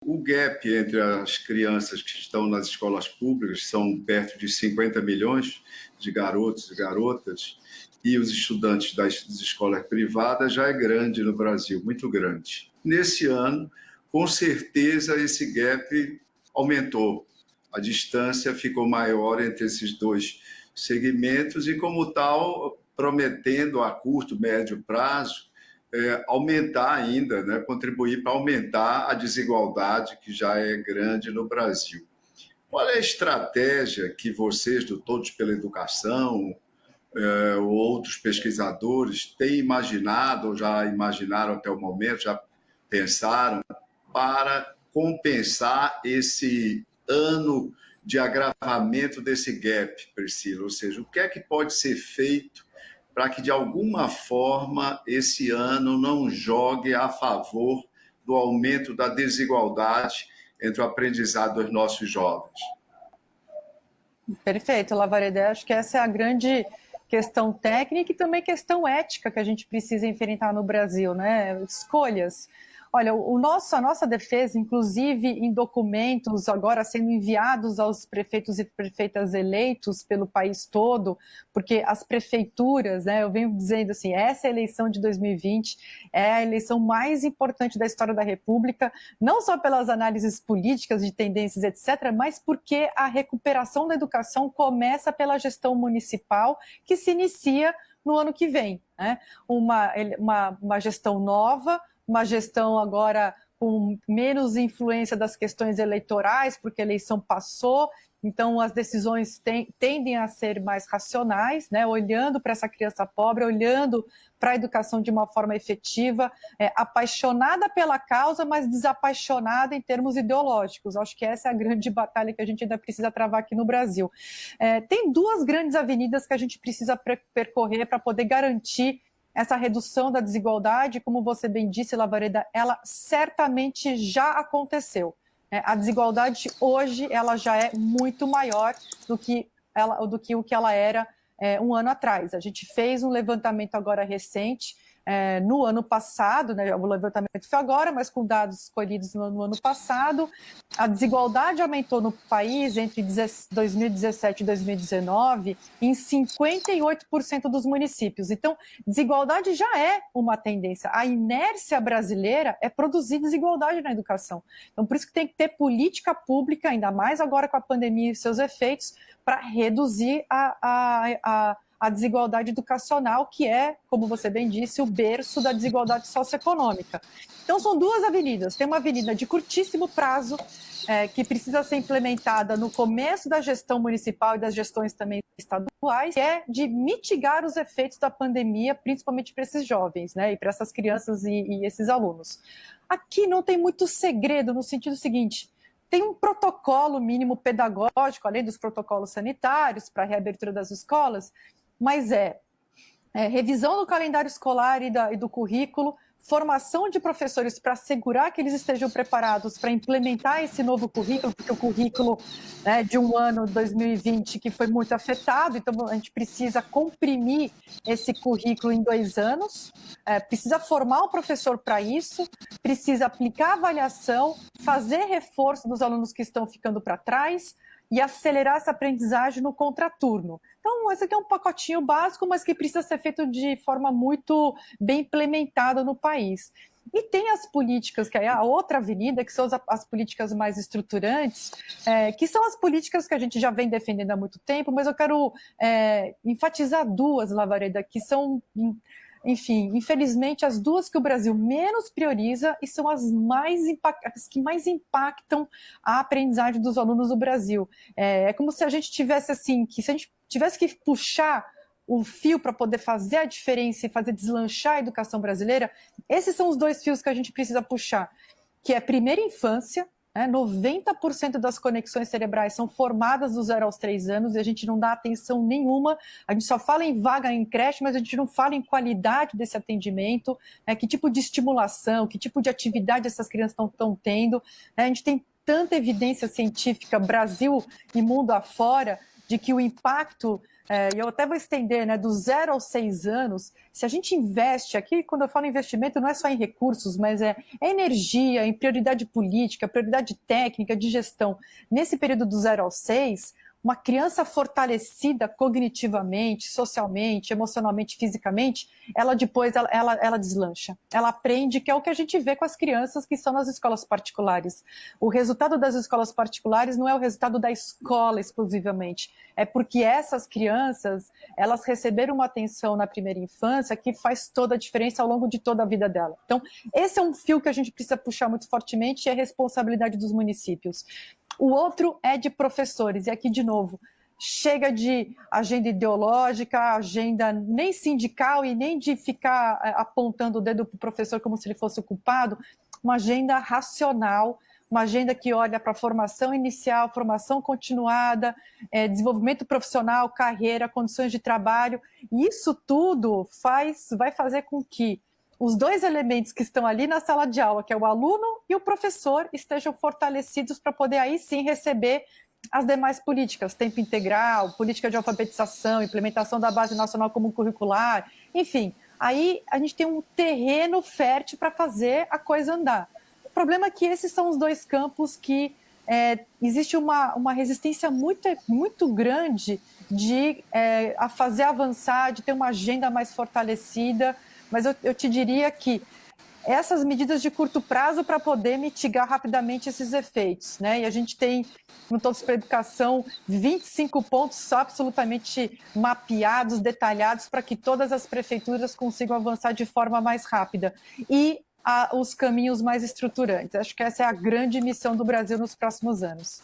O gap entre as crianças que estão nas escolas públicas, são perto de 50 milhões de garotos e garotas, e os estudantes das escolas privadas já é grande no Brasil, muito grande. Nesse ano, com certeza, esse gap aumentou. A distância ficou maior entre esses dois segmentos e, como tal, prometendo a curto, médio prazo, aumentar ainda, né, contribuir para aumentar a desigualdade que já é grande no Brasil. Qual é a estratégia que vocês, do Todos pela Educação, ou outros pesquisadores, têm imaginado, ou já imaginaram até o momento, já pensaram, para compensar esse ano de agravamento desse gap, Priscila? Ou seja, o que é que pode ser feito para que, de alguma forma, esse ano não jogue a favor do aumento da desigualdade entre o aprendizado dos nossos jovens? Perfeito, Lavareda. Acho que essa é a grande questão técnica e também questão ética que a gente precisa enfrentar no Brasil, né? Escolhas. Olha, a nossa defesa, inclusive em documentos agora sendo enviados aos prefeitos e prefeitas eleitos pelo país todo, porque as prefeituras, né, eu venho dizendo assim, essa eleição de 2020 é a eleição mais importante da história da República, não só pelas análises políticas de tendências, etc., mas porque a recuperação da educação começa pela gestão municipal, que se inicia no ano que vem, né? Uma gestão nova, uma gestão agora com menos influência das questões eleitorais, porque a eleição passou, então as decisões tendem a ser mais racionais, né? Olhando para essa criança pobre, olhando para a educação de uma forma efetiva, apaixonada pela causa, mas desapaixonada em termos ideológicos. Acho que essa é a grande batalha que a gente ainda precisa travar aqui no Brasil. Tem duas grandes avenidas que a gente precisa percorrer para poder garantir essa redução da desigualdade, como você bem disse, Lavareda, ela certamente já aconteceu. A desigualdade hoje ela já é muito maior do que o que ela era um ano atrás. A gente fez um levantamento agora recente, no ano passado, né, o levantamento foi agora, mas com dados escolhidos no ano passado, a desigualdade aumentou no país entre 2017 e 2019 em 58% dos municípios. Então, desigualdade já é uma tendência. A inércia brasileira é produzir desigualdade na educação. Então, por isso que tem que ter política pública, ainda mais agora com a pandemia e seus efeitos, para reduzir a desigualdade educacional, que é, como você bem disse, o berço da desigualdade socioeconômica. Então, são duas avenidas. Tem uma avenida de curtíssimo prazo, que precisa ser implementada no começo da gestão municipal e das gestões também estaduais, que é de mitigar os efeitos da pandemia, principalmente para esses jovens, né, e para essas crianças e esses alunos. Aqui não tem muito segredo, no sentido seguinte: tem um protocolo mínimo pedagógico, além dos protocolos sanitários para a reabertura das escolas, mas revisão do calendário escolar e do currículo, formação de professores para assegurar que eles estejam preparados para implementar esse novo currículo, porque o currículo, né, de um ano, 2020, que foi muito afetado, então a gente precisa comprimir esse currículo em 2 anos, precisa formar o professor para isso, precisa aplicar avaliação, fazer reforço dos alunos que estão ficando para trás, e acelerar essa aprendizagem no contraturno. Então, esse aqui é um pacotinho básico, mas que precisa ser feito de forma muito bem implementada no país. E tem as políticas, que é a outra avenida, que são as políticas mais estruturantes, que são as políticas que a gente já vem defendendo há muito tempo, mas eu quero enfatizar duas, Lavareda, que são, enfim, infelizmente, as duas que o Brasil menos prioriza e são as que mais impactam a aprendizagem dos alunos do Brasil. É como se a gente tivesse assim, se a gente tivesse que puxar o fio para poder fazer a diferença e fazer deslanchar a educação brasileira, esses são os dois fios que a gente precisa puxar, que é a primeira infância. 90% das conexões cerebrais são formadas do 0 aos 3 anos e a gente não dá atenção nenhuma, a gente só fala em vaga em creche, mas a gente não fala em qualidade desse atendimento, que tipo de estimulação, que tipo de atividade essas crianças estão tendo. A gente tem tanta evidência científica, Brasil e mundo afora, de que o impacto E eu até vou estender, né, do 0 aos 6 anos, se a gente investe aqui, quando eu falo investimento, não é só em recursos, mas é energia, em prioridade política, prioridade técnica, de gestão. Nesse período do 0 aos 6, uma criança fortalecida cognitivamente, socialmente, emocionalmente, fisicamente, ela depois ela deslancha. Ela aprende, que é o que a gente vê com as crianças que estão nas escolas particulares. O resultado das escolas particulares não é o resultado da escola exclusivamente, é porque essas crianças, elas receberam uma atenção na primeira infância que faz toda a diferença ao longo de toda a vida dela. Então, esse é um fio que a gente precisa puxar muito fortemente, e é a responsabilidade dos municípios. O outro é de professores, e aqui, de novo, chega de agenda ideológica, agenda nem sindical e nem de ficar apontando o dedo para o professor como se ele fosse o culpado, uma agenda racional, uma agenda que olha para a formação inicial, formação continuada, desenvolvimento profissional, carreira, condições de trabalho, e isso tudo vai fazer com que os dois elementos que estão ali na sala de aula, que é o aluno e o professor, estejam fortalecidos para poder aí sim receber as demais políticas, tempo integral, política de alfabetização, implementação da Base Nacional Comum Curricular, enfim, aí a gente tem um terreno fértil para fazer a coisa andar. O problema é que esses são os dois campos que existe uma resistência muito grande a fazer avançar, de ter uma agenda mais fortalecida, mas eu te diria que essas medidas de curto prazo para poder mitigar rapidamente esses efeitos, né? E a gente tem, no Todos para a Educação, 25 pontos absolutamente mapeados, detalhados, para que todas as prefeituras consigam avançar de forma mais rápida. E os caminhos mais estruturantes. Acho que essa é a grande missão do Brasil nos próximos anos.